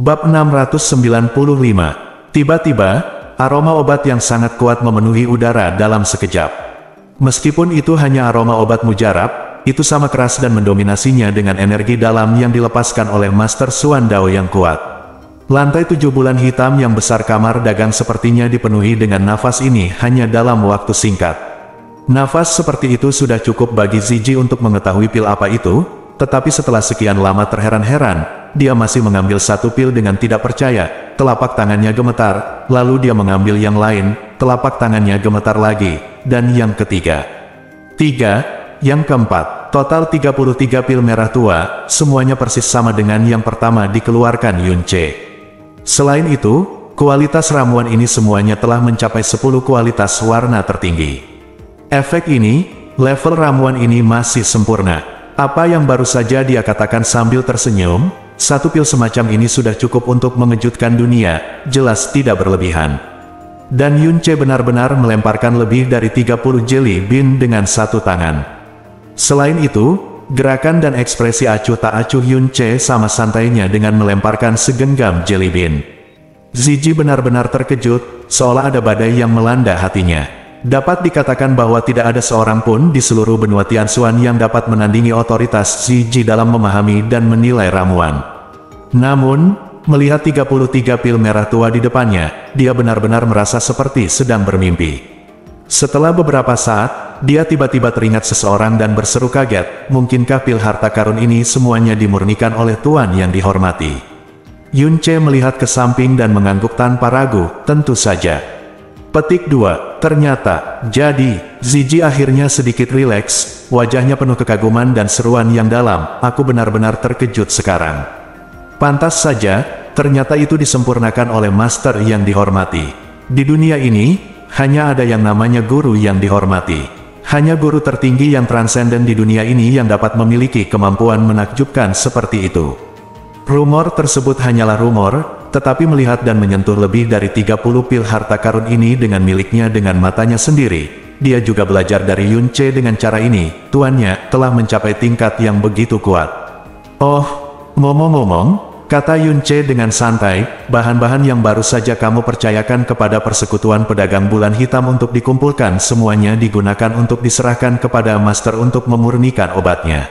Bab 695. Tiba-tiba, aroma obat yang sangat kuat memenuhi udara dalam sekejap. Meskipun itu hanya aroma obat mujarab, itu sama keras dan mendominasinya dengan energi dalam yang dilepaskan oleh Master Xuan Dao yang kuat. Lantai 7 bulan hitam yang besar kamar dagang sepertinya dipenuhi dengan nafas ini hanya dalam waktu singkat. Nafas seperti itu sudah cukup bagi Zizi untuk mengetahui pil apa itu, tetapi setelah sekian lama terheran-heran, dia masih mengambil satu pil dengan tidak percaya. Telapak tangannya gemetar, lalu dia mengambil yang lain, telapak tangannya gemetar lagi, dan yang ketiga. Yang keempat, total 33 pil merah tua, semuanya persis sama dengan yang pertama dikeluarkan Yun Che. Selain itu, kualitas ramuan ini semuanya telah mencapai 10 kualitas warna tertinggi. Efek ini, level ramuan ini masih sempurna. Apa yang baru saja dia katakan sambil tersenyum, satu pil semacam ini sudah cukup untuk mengejutkan dunia, jelas tidak berlebihan. Dan Yun Che benar-benar melemparkan lebih dari 30 jelly bean dengan satu tangan. Selain itu, gerakan dan ekspresi acuh tak acuh Yun Che sama santainya dengan melemparkan segenggam jelly bean. Zizi benar-benar terkejut, seolah ada badai yang melanda hatinya. Dapat dikatakan bahwa tidak ada seorang pun di seluruh benua Tianxuan yang dapat menandingi otoritas Zizi dalam memahami dan menilai ramuan. Namun, melihat 33 pil merah tua di depannya, dia benar-benar merasa seperti sedang bermimpi. Setelah beberapa saat, dia tiba-tiba teringat seseorang dan berseru kaget, mungkinkah pil harta karun ini semuanya dimurnikan oleh Tuan yang dihormati? Yun Che melihat ke samping dan mengangguk tanpa ragu, tentu saja. Petik 2. Ternyata, jadi, Zizi akhirnya sedikit rileks, wajahnya penuh kekaguman dan seruan yang dalam, aku benar-benar terkejut sekarang. Pantas saja, ternyata itu disempurnakan oleh master yang dihormati. Di dunia ini, hanya ada yang namanya guru yang dihormati. Hanya guru tertinggi yang transenden di dunia ini yang dapat memiliki kemampuan menakjubkan seperti itu. Rumor tersebut hanyalah rumor, tetapi melihat dan menyentuh lebih dari 30 pil harta karun ini dengan miliknya dengan matanya sendiri, dia juga belajar dari Yun Che dengan cara ini, tuannya telah mencapai tingkat yang begitu kuat. Oh, ngomong-ngomong, kata Yun Che dengan santai, bahan-bahan yang baru saja kamu percayakan kepada persekutuan pedagang bulan hitam untuk dikumpulkan semuanya digunakan untuk diserahkan kepada master untuk memurnikan obatnya.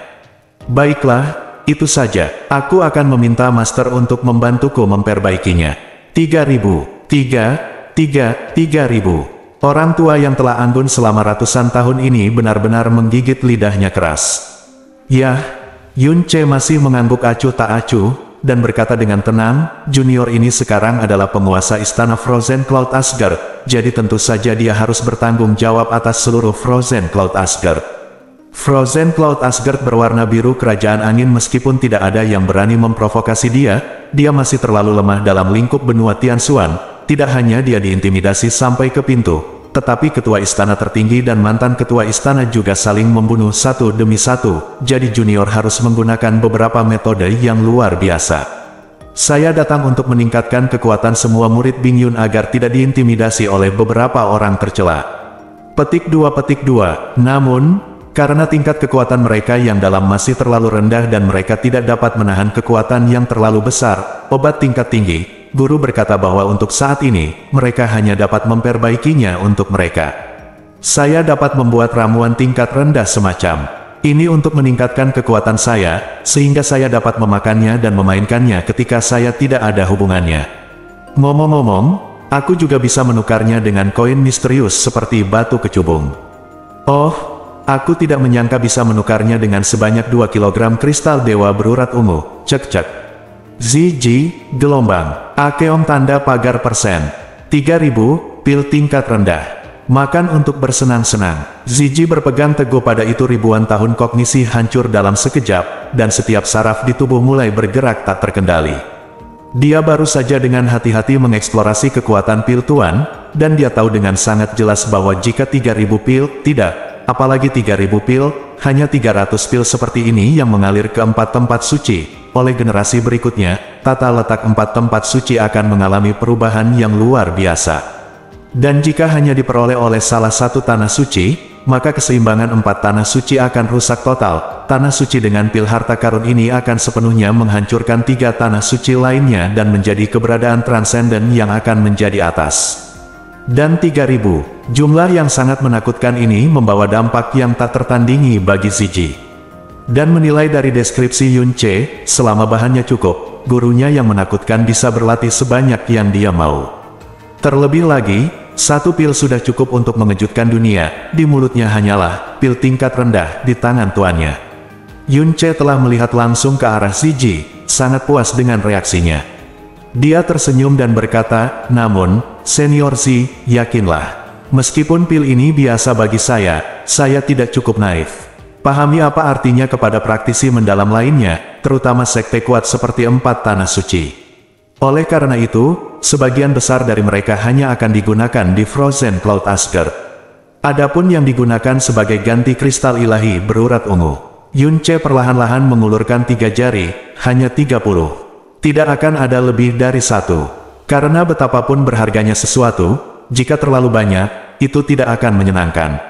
Baiklah. Itu saja, aku akan meminta master untuk membantuku memperbaikinya. 3.000. 3.000. Orang tua yang telah anggun selama ratusan tahun ini benar-benar menggigit lidahnya keras. Yah, Yun Che masih mengangguk acuh tak acuh, dan berkata dengan tenang, junior ini sekarang adalah penguasa istana Frozen Cloud Asgard, jadi tentu saja dia harus bertanggung jawab atas seluruh Frozen Cloud Asgard. Frozen Cloud Asgard berwarna biru kerajaan angin meskipun tidak ada yang berani memprovokasi dia masih terlalu lemah dalam lingkup benua Tianxuan, tidak hanya dia diintimidasi sampai ke pintu, tetapi ketua istana tertinggi dan mantan ketua istana juga saling membunuh satu demi satu, jadi junior harus menggunakan beberapa metode yang luar biasa. Saya datang untuk meningkatkan kekuatan semua murid Bing Yun agar tidak diintimidasi oleh beberapa orang tercela. Petik 2. Namun, karena tingkat kekuatan mereka yang dalam masih terlalu rendah dan mereka tidak dapat menahan kekuatan yang terlalu besar, obat tingkat tinggi, guru berkata bahwa untuk saat ini, mereka hanya dapat memperbaikinya untuk mereka. Saya dapat membuat ramuan tingkat rendah semacam ini untuk meningkatkan kekuatan saya, sehingga saya dapat memakannya dan memainkannya ketika saya tidak ada hubungannya. Ngomong-ngomong, aku juga bisa menukarnya dengan koin misterius seperti batu kecubung. Oh, aku tidak menyangka bisa menukarnya dengan sebanyak 2 kg kristal dewa berurat ungu, cek. Zizi, gelombang, Akeom tanda pagar persen, 3.000, pil tingkat rendah. Makan untuk bersenang-senang. Zizi berpegang teguh pada itu ribuan tahun kognisi hancur dalam sekejap, dan setiap saraf di tubuh mulai bergerak tak terkendali. Dia baru saja dengan hati-hati mengeksplorasi kekuatan pil tuan, dan dia tahu dengan sangat jelas bahwa jika 3.000 pil, tidak. Apalagi 3.000 pil, hanya 300 pil seperti ini yang mengalir ke 4 tempat suci. Oleh generasi berikutnya, tata letak 4 tempat suci akan mengalami perubahan yang luar biasa. Dan jika hanya diperoleh oleh salah satu tanah suci, maka keseimbangan 4 tanah suci akan rusak total. Tanah suci dengan pil harta karun ini akan sepenuhnya menghancurkan 3 tanah suci lainnya dan menjadi keberadaan transenden yang akan menjadi atas. Dan 3.000, jumlah yang sangat menakutkan ini membawa dampak yang tak tertandingi bagi Zizi. Dan menilai dari deskripsi Yun Che, selama bahannya cukup, gurunya yang menakutkan bisa berlatih sebanyak yang dia mau. Terlebih lagi, 1 pil sudah cukup untuk mengejutkan dunia, di mulutnya hanyalah pil tingkat rendah di tangan tuannya. Yun Che telah melihat langsung ke arah Zizi, sangat puas dengan reaksinya. Dia tersenyum dan berkata, namun, Senior Z, yakinlah. Meskipun pil ini biasa bagi saya tidak cukup naif. Pahami apa artinya kepada praktisi mendalam lainnya, terutama sekte kuat seperti 4 tanah suci. Oleh karena itu, sebagian besar dari mereka hanya akan digunakan di Frozen Cloud Asgard. Adapun yang digunakan sebagai ganti kristal ilahi berurat ungu. Yun Che perlahan-lahan mengulurkan 3 jari, hanya 30. Tidak akan ada lebih dari 1. Karena betapapun berharganya sesuatu, jika terlalu banyak, itu tidak akan menyenangkan.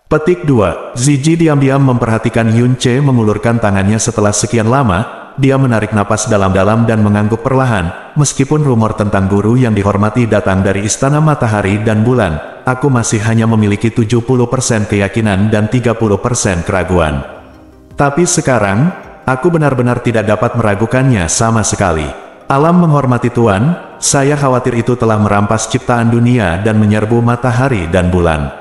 Petik 2. Zizi diam-diam memperhatikan Yun Che mengulurkan tangannya setelah sekian lama, dia menarik napas dalam-dalam dan mengangguk perlahan, meskipun rumor tentang guru yang dihormati datang dari Istana Matahari dan Bulan, aku masih hanya memiliki 70% keyakinan dan 30% keraguan. Tapi sekarang, aku benar-benar tidak dapat meragukannya sama sekali. Alam menghormati Tuan, saya khawatir itu telah merampas ciptaan dunia dan menyerbu matahari dan bulan.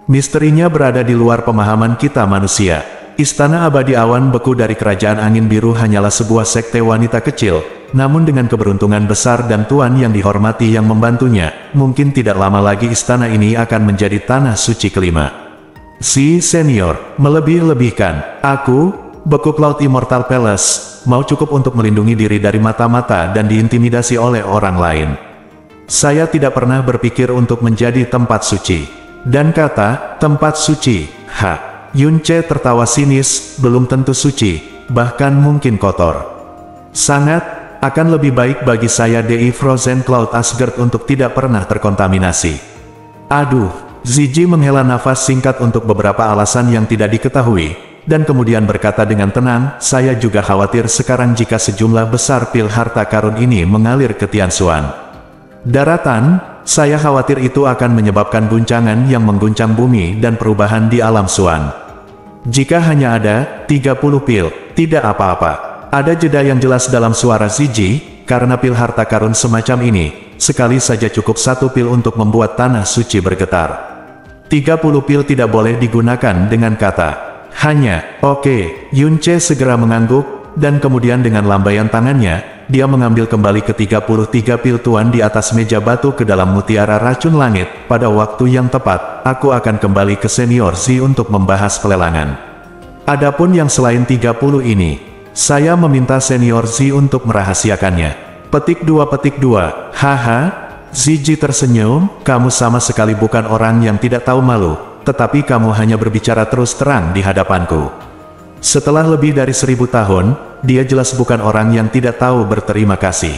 Misterinya berada di luar pemahaman kita manusia. Istana abadi awan beku dari kerajaan angin biru hanyalah sebuah sekte wanita kecil, namun dengan keberuntungan besar dan Tuan yang dihormati yang membantunya, mungkin tidak lama lagi istana ini akan menjadi tanah suci kelima. Si senior, melebih-lebihkan, aku, beku Cloud Immortal Palace, mau cukup untuk melindungi diri dari mata-mata dan diintimidasi oleh orang lain. Saya tidak pernah berpikir untuk menjadi tempat suci. Dan kata, tempat suci, Yun Che tertawa sinis, belum tentu suci, bahkan mungkin kotor. Sangat, akan lebih baik bagi saya di Frozen Cloud Asgard untuk tidak pernah terkontaminasi. Aduh, Zizi menghela nafas singkat untuk beberapa alasan yang tidak diketahui, dan kemudian berkata dengan tenang, saya juga khawatir sekarang jika sejumlah besar pil harta karun ini mengalir ke Tianxuan Daratan. Saya khawatir itu akan menyebabkan guncangan yang mengguncang bumi dan perubahan di alam Xuan. Jika hanya ada 30 pil, tidak apa-apa. Ada jeda yang jelas dalam suara Zizi, karena pil harta karun semacam ini, sekali saja cukup 1 pil untuk membuat tanah suci bergetar. 30 pil tidak boleh digunakan dengan kata hanya. Oke, Yun Che segera mengangguk, dan kemudian dengan lambaian tangannya, dia mengambil kembali ke 33 pil Tuan di atas meja batu ke dalam mutiara racun langit. Pada waktu yang tepat, aku akan kembali ke Senior Z untuk membahas pelelangan. Adapun yang selain 30 ini, saya meminta Senior Z untuk merahasiakannya. Petik 2. Haha, Zizi tersenyum, kamu sama sekali bukan orang yang tidak tahu malu, tetapi kamu hanya berbicara terus terang di hadapanku. Setelah lebih dari 1000 tahun, dia jelas bukan orang yang tidak tahu berterima kasih.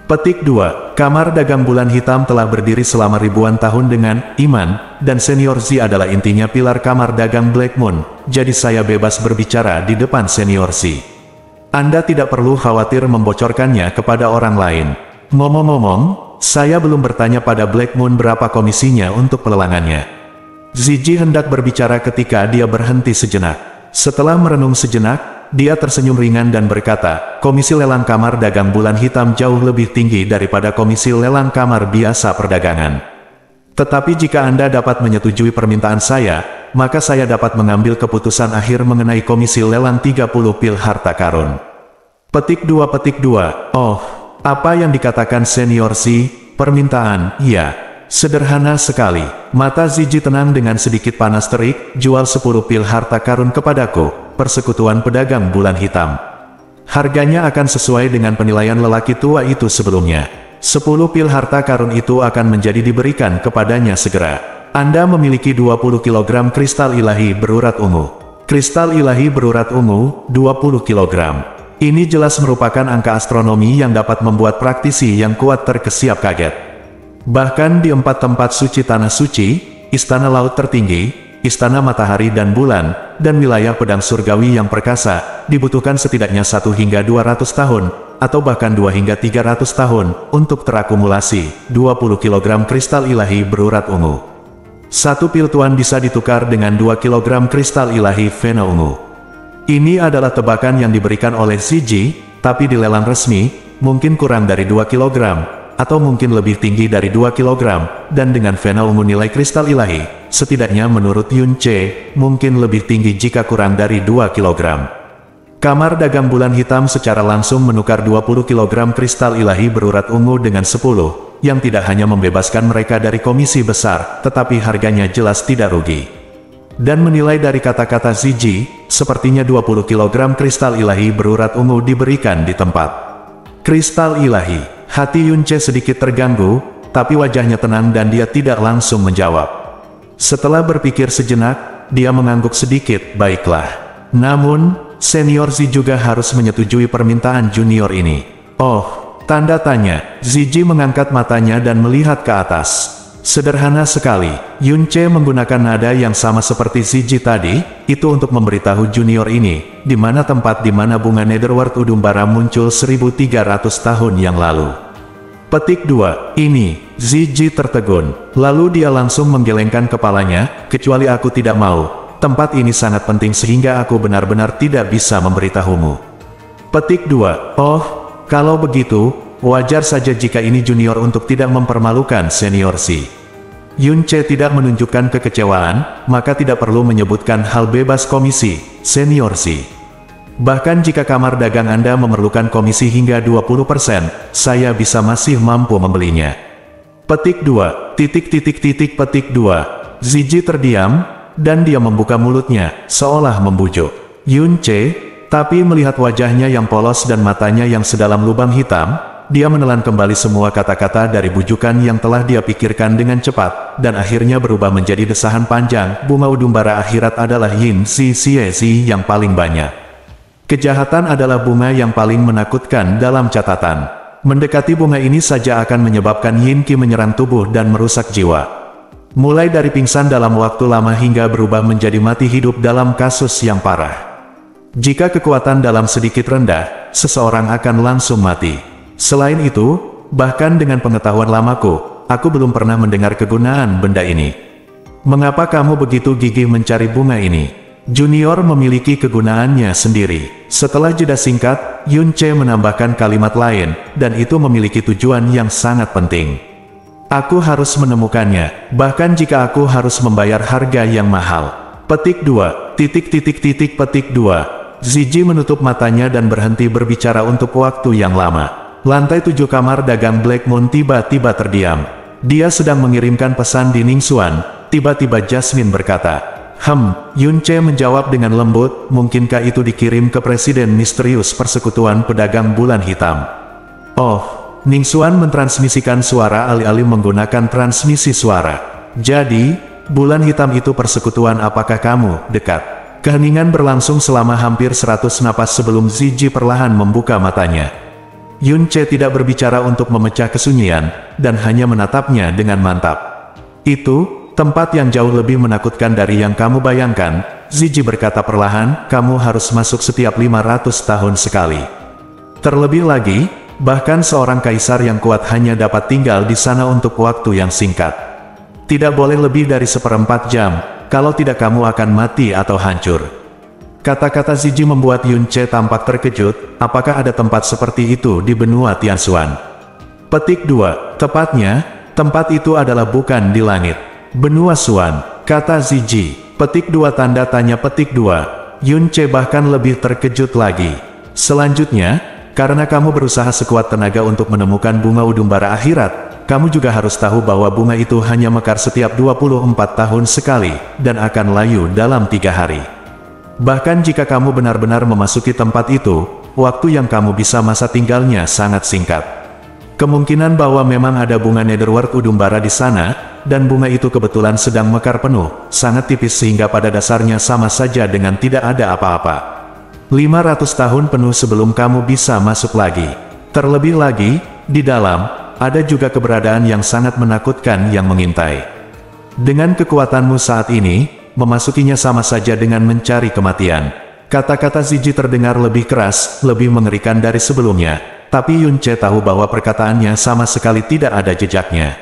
Petik 2. Kamar dagang bulan hitam telah berdiri selama ribuan tahun dengan iman, dan Senior Z adalah intinya pilar kamar dagang Black Moon, jadi saya bebas berbicara di depan Senior Z. Anda tidak perlu khawatir membocorkannya kepada orang lain. Ngomong-ngomong, saya belum bertanya pada Black Moon berapa komisinya untuk pelelangannya. Zizi hendak berbicara ketika dia berhenti sejenak. Setelah merenung sejenak, dia tersenyum ringan dan berkata, komisi lelang kamar dagang bulan hitam jauh lebih tinggi daripada komisi lelang kamar biasa perdagangan. Tetapi jika Anda dapat menyetujui permintaan saya, maka saya dapat mengambil keputusan akhir mengenai komisi lelang 30 pil harta karun. Petik 2. Oh, apa yang dikatakan Senior Z? Permintaan, ya. Sederhana sekali. Mata Zizi tenang dengan sedikit panas terik, jual 10 pil harta karun kepadaku, persekutuan pedagang bulan hitam. Harganya akan sesuai dengan penilaian lelaki tua itu sebelumnya. 10 pil harta karun itu akan menjadi diberikan kepadanya segera. Anda memiliki 20 kg kristal ilahi berurat ungu. Kristal ilahi berurat ungu, 20 kg. Ini jelas merupakan angka astronomi yang dapat membuat praktisi yang kuat terkesiap kaget. Bahkan di 4 tempat suci tanah suci, istana laut tertinggi, istana matahari dan bulan, dan wilayah pedang surgawi yang perkasa, dibutuhkan setidaknya 1 hingga 200 tahun, atau bahkan 2 hingga 300 tahun, untuk terakumulasi 20 kg kristal ilahi berurat ungu. 1 pil tuan bisa ditukar dengan 2 kg kristal ilahi vena ungu. Ini adalah tebakan yang diberikan oleh Ziji, tapi di lelang resmi, mungkin kurang dari 2 kg, atau mungkin lebih tinggi dari 2 kg, dan dengan vena ungu nilai kristal ilahi, setidaknya menurut Yun Che, mungkin lebih tinggi jika kurang dari 2 kg. Kamar dagang bulan hitam secara langsung menukar 20 kg kristal ilahi berurat ungu dengan 10, yang tidak hanya membebaskan mereka dari komisi besar, tetapi harganya jelas tidak rugi. Dan menilai dari kata-kata Ziji, sepertinya 20 kg kristal ilahi berurat ungu diberikan di tempat. Kristal ilahi. Hati Yun Che sedikit terganggu, tapi wajahnya tenang dan dia tidak langsung menjawab. Setelah berpikir sejenak, dia mengangguk sedikit, baiklah. Namun, Senior Zi juga harus menyetujui permintaan junior ini. Oh, tanda tanya. Ziji mengangkat matanya dan melihat ke atas. Sederhana sekali, Yun Che menggunakan nada yang sama seperti Ziji tadi, itu untuk memberitahu junior ini, di mana tempat di mana bunga Netherworld Udumbara muncul 1300 tahun yang lalu. Petik 2, ini, Ziji tertegun, lalu dia langsung menggelengkan kepalanya, kecuali aku tidak mau, tempat ini sangat penting sehingga aku benar-benar tidak bisa memberitahumu. Petik 2, oh, kalau begitu, wajar saja jika ini junior untuk tidak mempermalukan senior Zi. Yun Che tidak menunjukkan kekecewaan, maka tidak perlu menyebutkan hal bebas komisi, senior Zi. Bahkan jika kamar dagang Anda memerlukan komisi hingga 20%, saya bisa masih mampu membelinya. Petik 2, petik 2. Ziji terdiam, dan dia membuka mulutnya, seolah membujuk Yun Che, tapi melihat wajahnya yang polos dan matanya yang sedalam lubang hitam, dia menelan kembali semua kata-kata dari bujukan yang telah dia pikirkan dengan cepat, dan akhirnya berubah menjadi desahan panjang, bunga udumbara akhirat adalah Yin Zi Xie Zi yang paling banyak. Kejahatan adalah bunga yang paling menakutkan dalam catatan. Mendekati bunga ini saja akan menyebabkan Yin Qi menyerang tubuh dan merusak jiwa. Mulai dari pingsan dalam waktu lama hingga berubah menjadi mati hidup dalam kasus yang parah. Jika kekuatan dalam sedikit rendah, seseorang akan langsung mati. Selain itu, bahkan dengan pengetahuan lamaku, aku belum pernah mendengar kegunaan benda ini. Mengapa kamu begitu gigih mencari bunga ini? Junior memiliki kegunaannya sendiri. Setelah jeda singkat, Yun Che menambahkan kalimat lain, dan itu memiliki tujuan yang sangat penting. Aku harus menemukannya, bahkan jika aku harus membayar harga yang mahal. Petik 2, petik 2. Ziji menutup matanya dan berhenti berbicara untuk waktu yang lama. Lantai 7 kamar dagang Black Moon tiba-tiba terdiam. Dia sedang mengirimkan pesan di Ningsuan. Tiba-tiba Jasmine berkata, Yun Che menjawab dengan lembut, mungkinkah itu dikirim ke Presiden Misterius Persekutuan Pedagang Bulan Hitam? Oh, Ningsuan mentransmisikan suara alih-alih menggunakan transmisi suara. Jadi, Bulan Hitam itu persekutuan apakah kamu dekat? Keheningan berlangsung selama hampir 100 napas sebelum Ziji perlahan membuka matanya. Yun Che tidak berbicara untuk memecah kesunyian, dan hanya menatapnya dengan mantap. Itu, tempat yang jauh lebih menakutkan dari yang kamu bayangkan, Ziji berkata perlahan, kamu harus masuk setiap 500 tahun sekali. Terlebih lagi, bahkan seorang kaisar yang kuat hanya dapat tinggal di sana untuk waktu yang singkat. Tidak boleh lebih dari 1/4 jam, kalau tidak kamu akan mati atau hancur. Kata-kata Ziji membuat Yun Che tampak terkejut, apakah ada tempat seperti itu di benua Tianshuan? Petik 2, tepatnya, tempat itu adalah bukan di langit. Benua Xuan, kata Ziji. Petik 2 tanda tanya petik 2. Yun Che bahkan lebih terkejut lagi. Selanjutnya, karena kamu berusaha sekuat tenaga untuk menemukan bunga udumbara akhirat, kamu juga harus tahu bahwa bunga itu hanya mekar setiap 24 tahun sekali, dan akan layu dalam 3 hari. Bahkan jika kamu benar-benar memasuki tempat itu, waktu yang kamu bisa masa tinggalnya sangat singkat. Kemungkinan bahwa memang ada bunga Netherworld Udumbara di sana, dan bunga itu kebetulan sedang mekar penuh, sangat tipis sehingga pada dasarnya sama saja dengan tidak ada apa-apa. 500 tahun penuh sebelum kamu bisa masuk lagi. Terlebih lagi, di dalam, ada juga keberadaan yang sangat menakutkan yang mengintai. Dengan kekuatanmu saat ini, memasukinya sama saja dengan mencari kematian. Kata-kata Zizi terdengar lebih keras, lebih mengerikan dari sebelumnya, tapi Yun Ce tahu bahwa perkataannya sama sekali tidak ada jejaknya.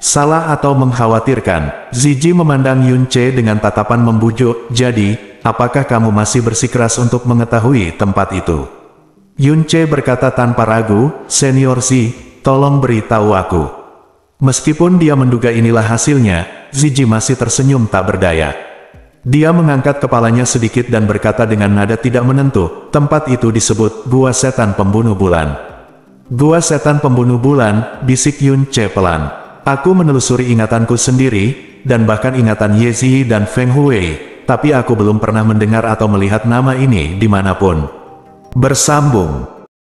Salah atau mengkhawatirkan, Zizi memandang Yun Ce dengan tatapan membujuk. Jadi, apakah kamu masih bersikeras untuk mengetahui tempat itu? Yun Ce berkata tanpa ragu, Senior Zi, tolong beritahu aku. Meskipun dia menduga inilah hasilnya, Zizi masih tersenyum tak berdaya. Dia mengangkat kepalanya sedikit dan berkata dengan nada tidak menentu, tempat itu disebut Gua Setan Pembunuh Bulan. Gua Setan Pembunuh Bulan, bisik Yun Ce pelan. Aku menelusuri ingatanku sendiri, dan bahkan ingatan Ye Zi dan Feng Hui, tapi aku belum pernah mendengar atau melihat nama ini dimanapun. Bersambung.